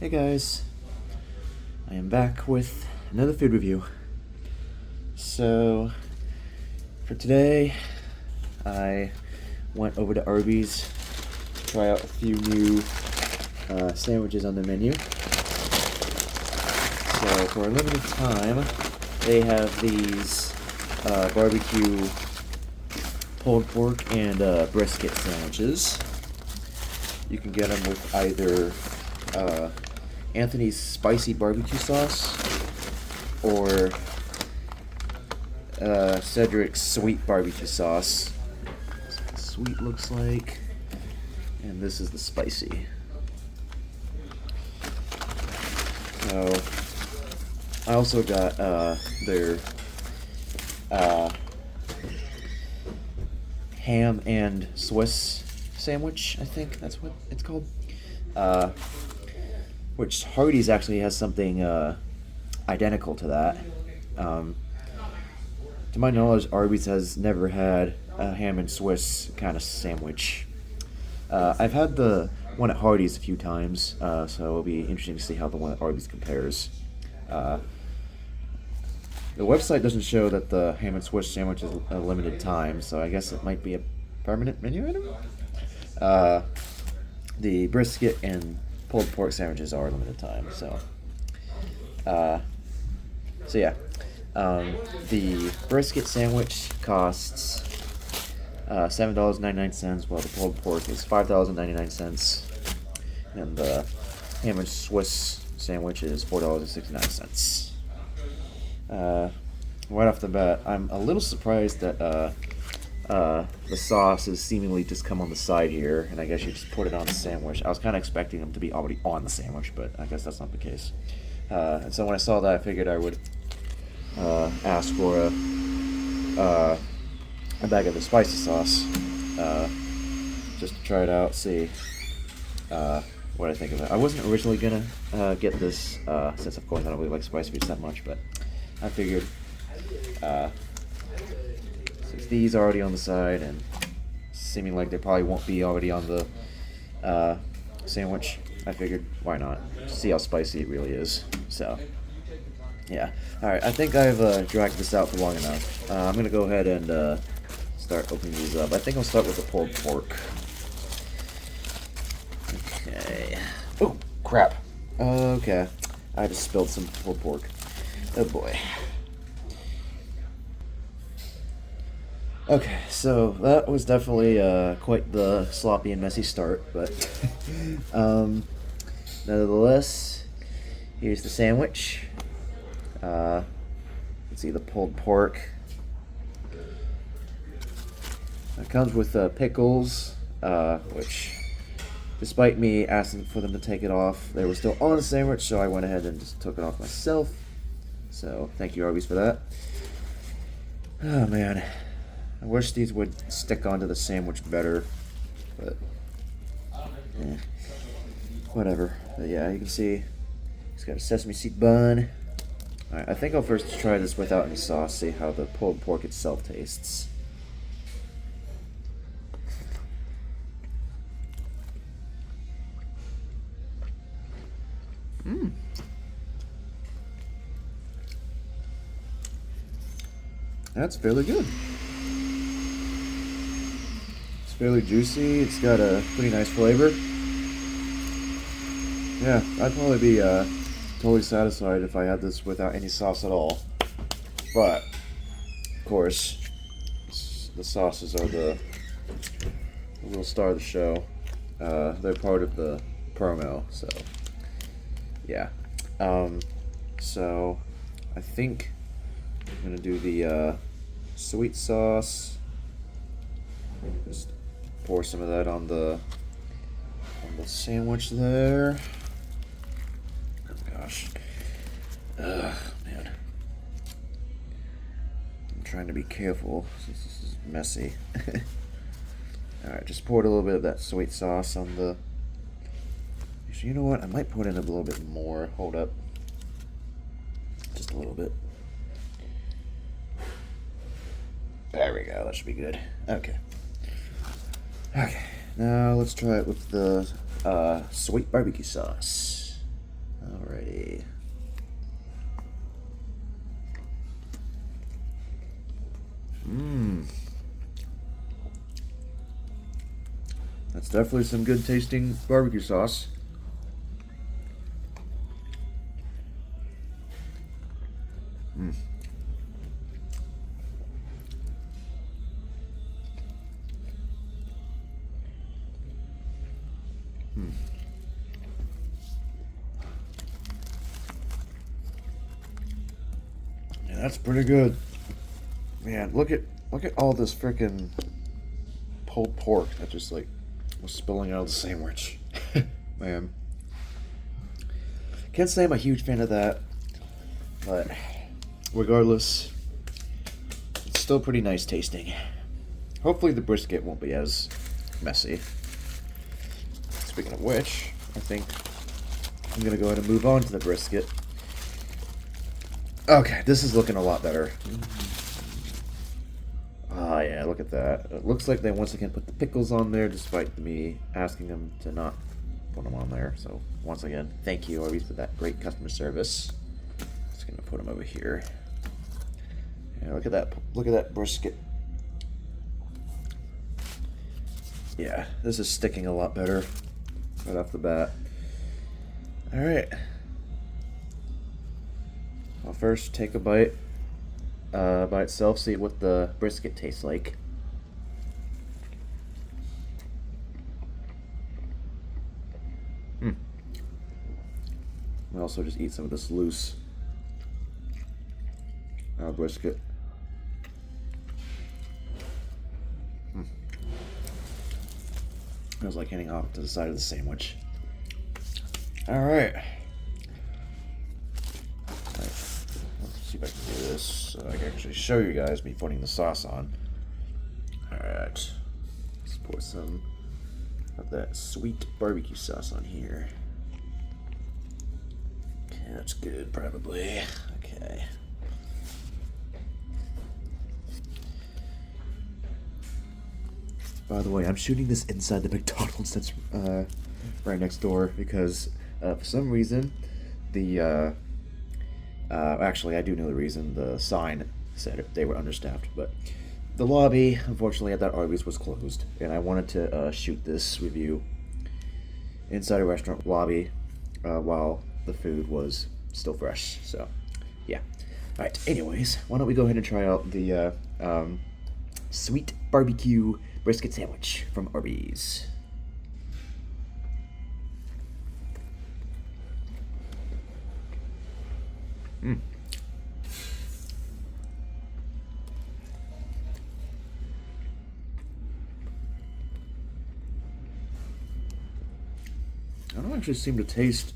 Hey guys, I am back with another food review. So, for today, I went over to Arby's to try out a few new sandwiches on the menu. So, for a limited time, they have these barbecue pulled pork and brisket sandwiches. You can get them with either Anthony's spicy barbecue sauce or Cedric's sweet barbecue sauce. That's what the sweet looks like, and this is the spicy. So I also got their ham and Swiss sandwich, I think that's what it's called. Which Hardee's actually has something identical to that. To my knowledge, Arby's has never had a ham and Swiss kind of sandwich. I've had the one at Hardee's a few times, so it'll be interesting to see how the one at Arby's compares. The website doesn't show that the ham and Swiss sandwich is a limited time, so I guess it might be a permanent menu item. The brisket and pulled pork sandwiches are limited time, so yeah. The brisket sandwich costs $7.99, while the pulled pork is $5.99, and the ham and Swiss sandwich is $4.69. Right off the bat, I'm a little surprised that the sauce is seemingly just come on the side here, and I guess you just put it on the sandwich. I was kind of expecting them to be already on the sandwich, but I guess that's not the case. And so when I saw that, I figured I would ask for a bag of the spicy sauce, just to try it out, see what I think of it. I wasn't originally gonna get this, since of course I don't really like spicy foods that much, but I figured since these are already on the side and seeming like they probably won't be already on the sandwich, I figured why not? See how spicy it really is. So yeah. Alright, I think I've dragged this out for long enough. I'm going to go ahead and start opening these up. I think I'll start with the pulled pork. Okay. Oh, crap. Okay. I just spilled some pulled pork. Oh boy. Okay, so that was definitely quite the sloppy and messy start, but nevertheless, here's the sandwich. Let's see, the pulled pork. It comes with pickles, which, despite me asking for them to take it off, they were still on the sandwich, so I went ahead and just took it off myself. So, thank you, Arby's, for that. Oh, man. I wish these would stick onto the sandwich better, but whatever. But yeah, you can see it's got a sesame seed bun. Alright, I think I'll first try this without any sauce, see how the pulled pork itself tastes. That's fairly good. It's fairly juicy. It's got a pretty nice flavor. Yeah, I'd probably be totally satisfied if I had this without any sauce at all. But, of course, the sauces are the real star of the show. They're part of the promo, so yeah. So I think I'm gonna do the sweet sauce. Just pour some of that on the sandwich there. Oh gosh. Ugh, man. I'm trying to be careful since this is messy. Alright, just poured a little bit of that sweet sauce on the... Actually, you know what? I might put in a little bit more. Hold up. Just a little bit. There we go. That should be good. Okay. Okay. Now let's try it with the sweet barbecue sauce. Alrighty. Mmm. That's definitely some good tasting barbecue sauce. Mmm. Hmm. Yeah, that's pretty good. Man, look at all this freaking pulled pork that just like was spilling out of the sandwich. Man. Can't say I'm a huge fan of that, but regardless, it's still pretty nice tasting. Hopefully the brisket won't be as messy. Speaking of which, I think I'm gonna go ahead and move on to the brisket. Okay, this is looking a lot better. Ah, yeah, look at that. It looks like they once again put the pickles on there, despite me asking them to not put them on there. So, once again, thank you, Arby, for that great customer service. Just gonna put them over here. Yeah, look at that. Look at that brisket. Yeah, this is sticking a lot better right off the bat. All right. I'll first take a bite by itself, see what the brisket tastes like. I'll also just eat some of this loose brisket. Feels like hitting off to the side of the sandwich. All right. Let's see if I can do this so I can actually show you guys me putting the sauce on. All right. Let's pour some of that sweet barbecue sauce on here. Okay, that's good, probably. Okay. By the way, I'm shooting this inside the McDonald's that's right next door because for some reason the actually I do know the reason. The sign said they were understaffed, but the lobby unfortunately at that Arby's was closed, and I wanted to shoot this review inside a restaurant lobby while the food was still fresh. So yeah. All right. Anyways, why don't we go ahead and try out the sweet barbecue brisket sandwich from Arby's. I don't actually seem to taste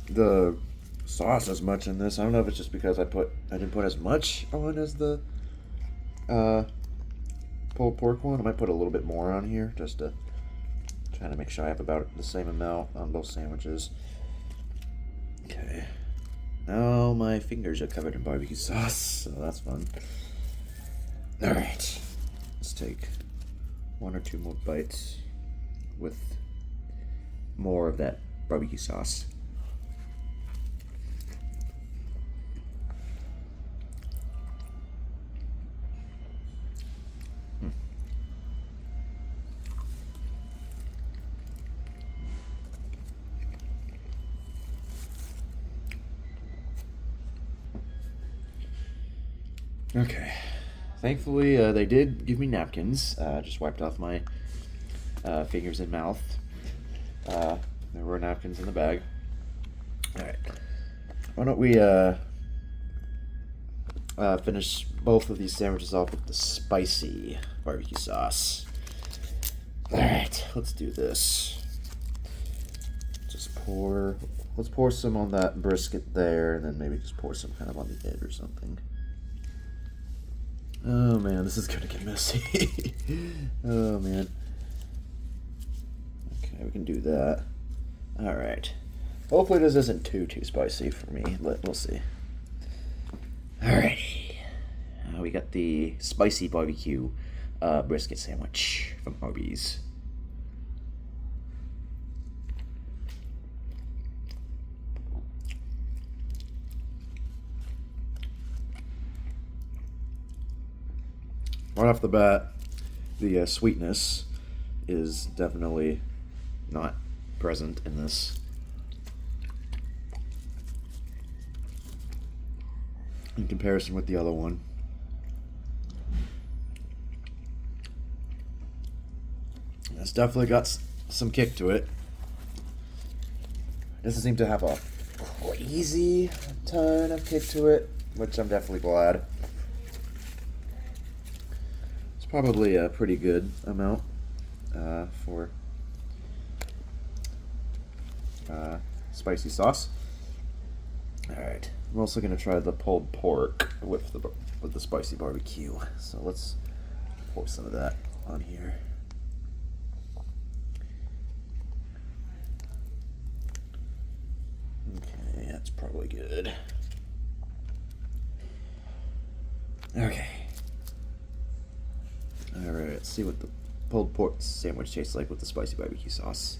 the sauce as much in this. I don't know if it's just because I didn't put as much on as the pulled pork one. I might put a little bit more on here just to try to make sure I have about the same amount on both sandwiches. Okay. Now my fingers are covered in barbecue sauce, so that's fun. Alright. Let's take one or two more bites with more of that barbecue sauce. Okay. Thankfully, they did give me napkins. Just wiped off my fingers and mouth. There were napkins in the bag. Alright. Why don't we finish both of these sandwiches off with the spicy barbecue sauce. Alright, let's do this. Let's pour some on that brisket there, and then maybe just pour some kind of on the edge or something. Oh man, this is gonna get messy. Oh man. Okay, we can do that. Alright. Hopefully this isn't too spicy for me, but we'll see. Alrighty. We got the spicy barbecue brisket sandwich from Arby's. right off the bat, the sweetness is definitely not present in this. In comparison with the other one. It's definitely got some kick to it. Doesn't seem to have a crazy ton of kick to it, which I'm definitely glad. It's probably a pretty good amount for spicy sauce. All right, I'm also gonna try the pulled pork with the spicy barbecue. So let's pour some of that on here. Okay, that's probably good. Okay. All right, let's see what the pulled pork sandwich tastes like with the spicy barbecue sauce.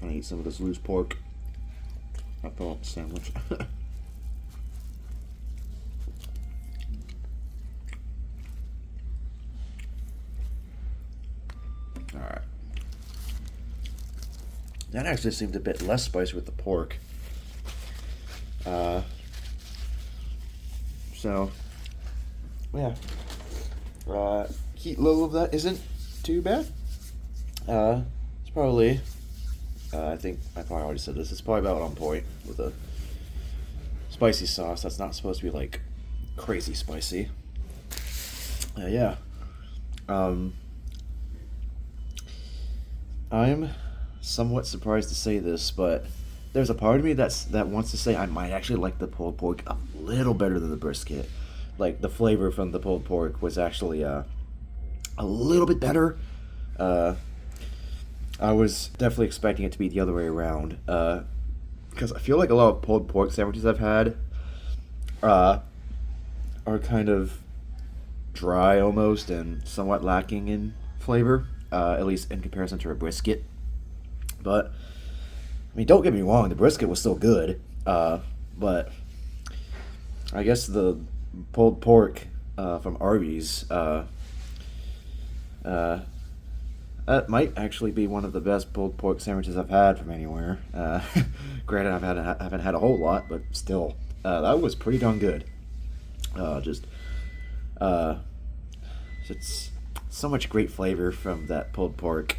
Kind of eat some of this loose pork. I thought sandwich. All right. That actually seemed a bit less spicy with the pork. So, yeah. Heat level of that isn't too bad. It's probably, I think I probably already said this, it's probably about on point with a spicy sauce that's not supposed to be like crazy spicy. Yeah. I'm somewhat surprised to say this, but there's a part of me that wants to say I might actually like the pulled pork a little better than the brisket. Like the flavor from the pulled pork was actually a little bit better. I was definitely expecting it to be the other way around, because I feel like a lot of pulled pork sandwiches I've had are kind of dry almost and somewhat lacking in flavor, at least in comparison to a brisket. But I mean, don't get me wrong, the brisket was still good, but I guess the pulled pork from Arby's, that might actually be one of the best pulled pork sandwiches I've had from anywhere. Granted, I haven't had a whole lot, but still, that was pretty darn good. It's so much great flavor from that pulled pork.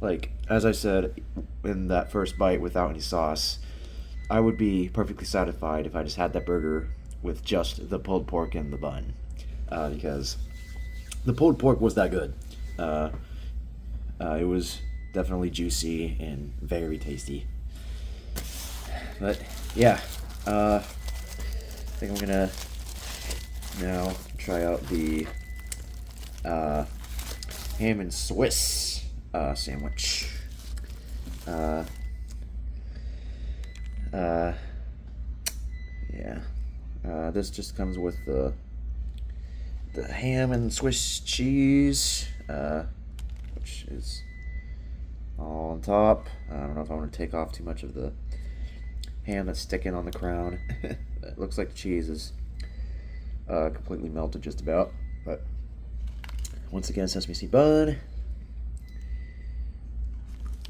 Like, as I said in that first bite without any sauce, I would be perfectly satisfied if I just had that burger with just the pulled pork and the bun. Because the pulled pork was that good. It was definitely juicy and very tasty. But, yeah. I think I'm gonna now try out the ham and Swiss sandwich. Yeah. This just comes with the ham and Swiss cheese, which is all on top. I don't know if I want to take off too much of the ham that's sticking on the crown. It looks like the cheese is completely melted just about. But once again, sesame seed bun.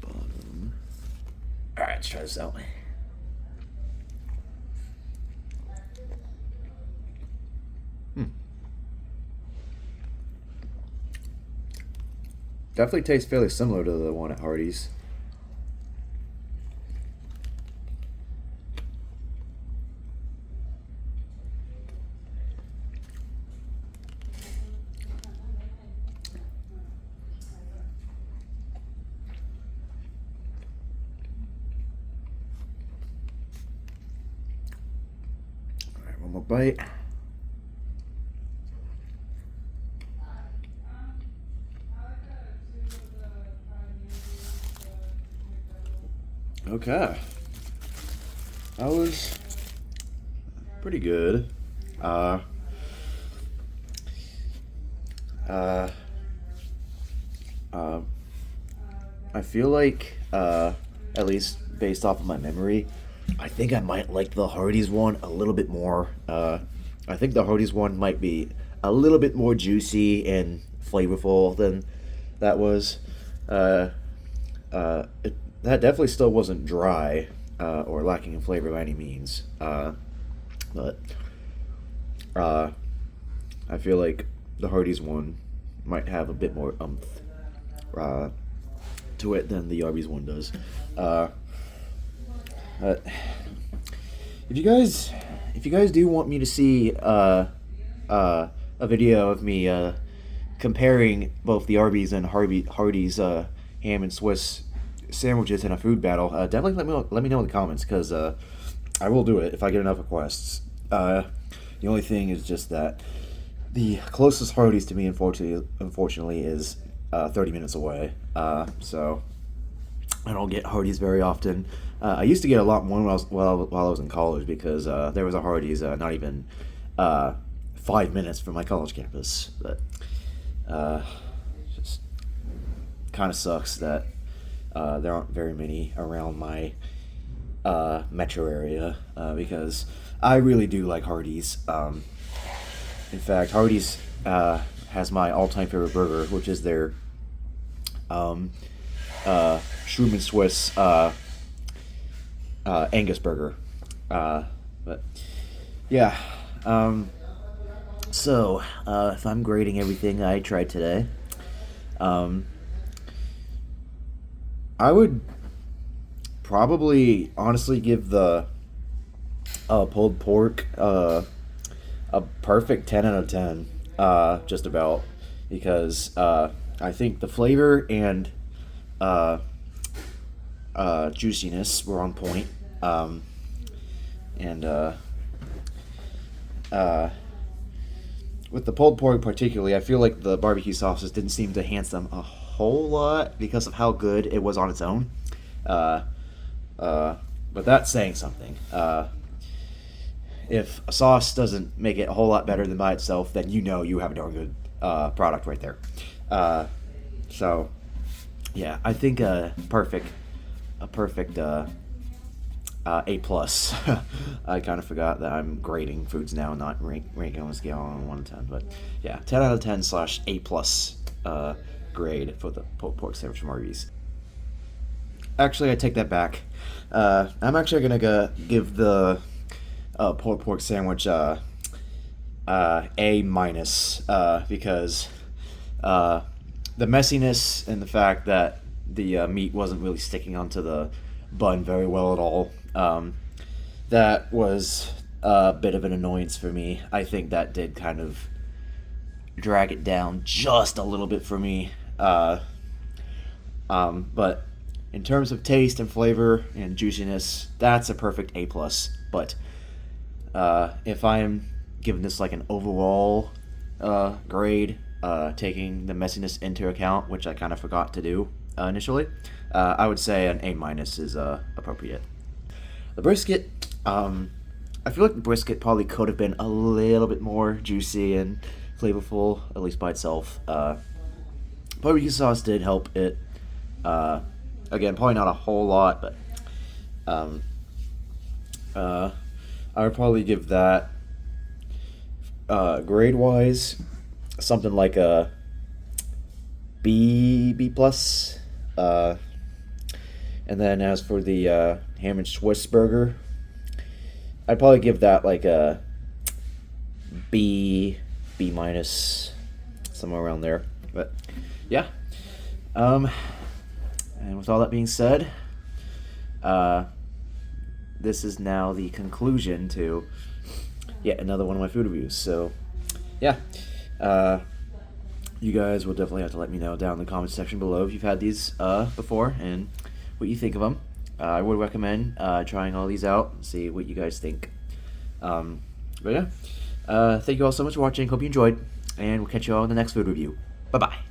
Bottom. Alright, let's try this out. Definitely tastes fairly similar to the one at Hardee's. Alright, one more bite. Okay. That was pretty good. I feel like, at least based off of my memory, I think I might like the Hardee's one a little bit more. I think the Hardee's one might be a little bit more juicy and flavorful than that was. That definitely still wasn't dry or lacking in flavor by any means. But I feel like the Hardee's one might have a bit more to it than the Arby's one does. If you guys do want me to see a video of me comparing both the Arby's and Hardee's ham and Swiss sandwiches in a food battle, definitely let me know in the comments, because I will do it if I get enough requests. The only thing is just that the closest Hardee's to me, unfortunately, is 30 minutes away. So I don't get Hardee's very often. I used to get a lot more while I was in college, because there was a Hardee's not even 5 minutes from my college campus. But just kind of sucks that there aren't very many around my metro area, because I really do like Hardee's. In fact, Hardee's has my all-time favorite burger, which is their Schruman Swiss Angus burger. But yeah, so if I'm grading everything I tried today, I would probably honestly give the pulled pork a perfect 10 out of 10, just about, because I think the flavor and juiciness were on point, and with the pulled pork particularly, I feel like the barbecue sauces didn't seem to enhance them a whole lot because of how good it was on its own, but that's saying something. If a sauce doesn't make it a whole lot better than by itself, then you know you have a darn good product right there. So yeah, I think a perfect A plus. I kind of forgot that I'm grading foods now, not ranking on a scale on 1 to 10. But yeah, 10 out of 10 / A plus grade for the pulled pork sandwich from Arby's. Actually, I take that back. I'm actually gonna give the pulled pork sandwich A minus, because the messiness and the fact that the meat wasn't really sticking onto the bun very well at all, that was a bit of an annoyance for me. I think that did kind of drag it down just a little bit for me, but in terms of taste and flavor and juiciness, that's a perfect A plus. But if I'm giving this like an overall grade, taking the messiness into account, which I kind of forgot to do initially, I would say an A minus is appropriate. The brisket, I feel like the brisket probably could have been a little bit more juicy and flavorful, at least by itself. Barbecue sauce did help it. Again, probably not a whole lot, but I would probably give that grade-wise something like a B plus. And then as for the ham and Swiss burger, I'd probably give that like a B minus, somewhere around there. But yeah, and with all that being said, this is now the conclusion to yet another one of my food reviews. So yeah, you guys will definitely have to let me know down in the comments section below if you've had these before and what you think of them. I would recommend trying all these out and see what you guys think. But yeah, thank you all so much for watching. Hope you enjoyed, and we'll catch you all in the next food review. Bye bye.